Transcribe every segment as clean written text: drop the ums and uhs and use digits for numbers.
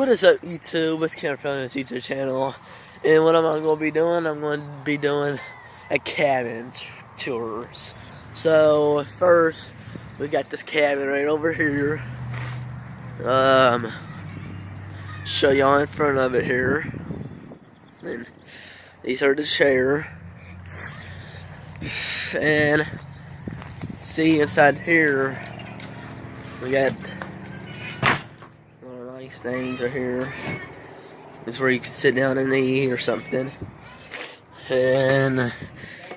What is up, YouTube? It's Cameron from the YouTube channel, and what I'm going to be doing, I'm going to be doing a cabin tours. So first, we got this cabin right over here. Show y'all in front of it here. And these are the chair. And see inside here, we got nice things right here. This is where you can sit down and eat or something. And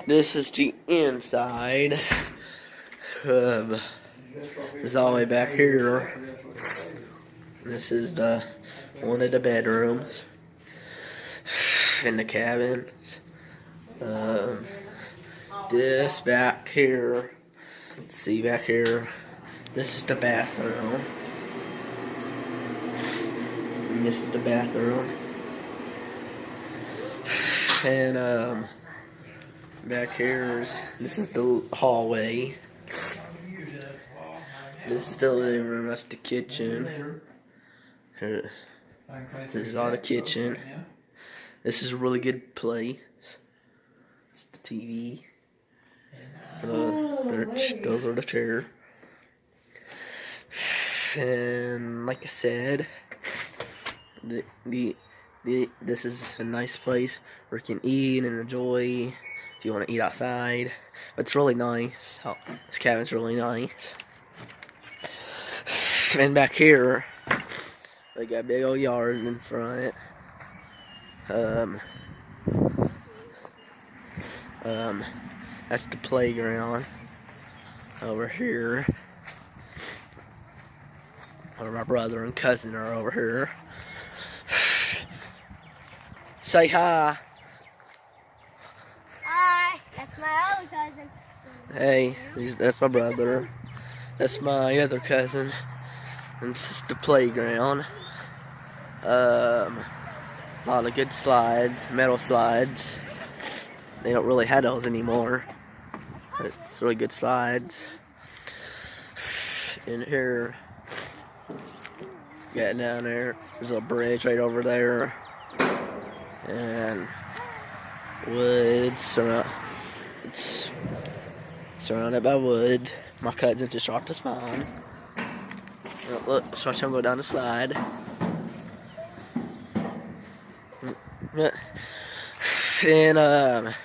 this is the inside. This is all the way back here. This is the one of the bedrooms in the cabin. This back here. Let's see back here. This is the bathroom. And this is the bathroom. And back here this is the hallway. This is the living room. That's the kitchen. Here, this is all the kitchen. This is a really good place. It's the TV. Those are the chairs. And like I said, this is a nice place where you can eat and enjoy if you want to eat outside. But it's really nice. Oh, this cabin's really nice. And back here, they got a big old yard in front. That's the playground over here. Where my brother and cousin are over here. Say hi. Hi, that's my other cousin. Hey, that's my brother. That's my other cousin. And this is the playground. A lot of good slides, metal slides. They don't really have those anymore. But it's really good slides. In here, getting down there, there's a bridge right over there. And wood, it's surrounded by wood. My cousin just dropped his phone. Oh, look, so I'm going down the slide. And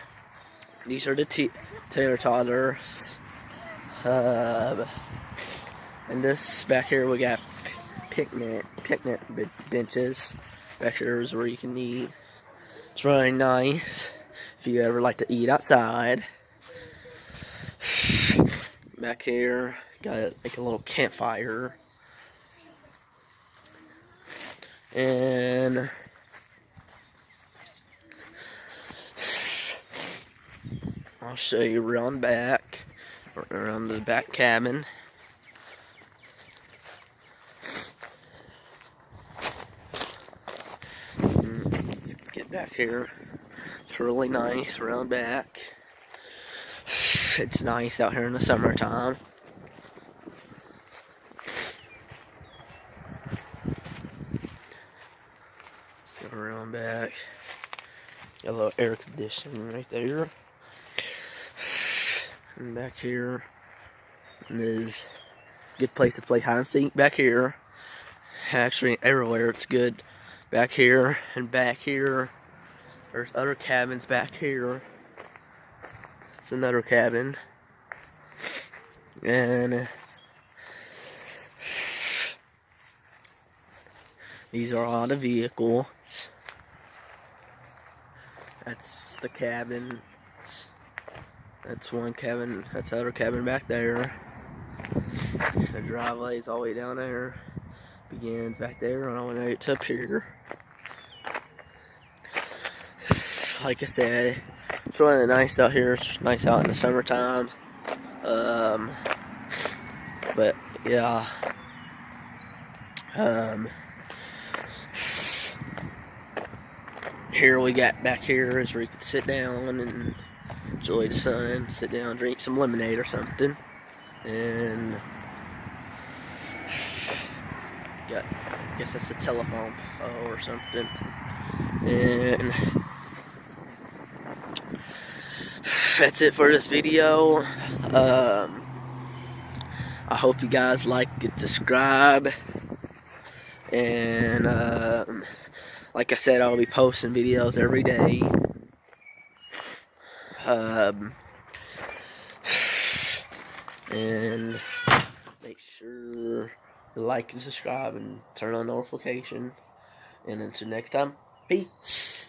these are the Taylor toddlers. And this back here we got picnic benches. Back here is where you can eat. It's really nice if you ever like to eat outside. Back here, got like a little campfire. And I'll show you around back, around the back cabin. Let's get back here. It's really nice around back. It's nice out here in the summertime. So around back, got a little air conditioning right there. And back here is a good place to play hide and seek. Back here, actually everywhere it's good. Back here and back here. There's other cabins back here. It's another cabin. And these are all the vehicles. That's the cabin. That's one cabin. That's the other cabin back there. The driveway is all the way down there. Begins back there and all the way to up here. Like I said, it's really nice out here. It's nice out in the summertime. But yeah. Here we got back here is where you can sit down and enjoy the sun, sit down, drink some lemonade or something. And got, I guess that's the telephone pole or something. And that's it for this video. I hope you guys like it, subscribe, and like I said, I'll be posting videos every day. And make sure to like and subscribe and turn on notification. And until next time, peace.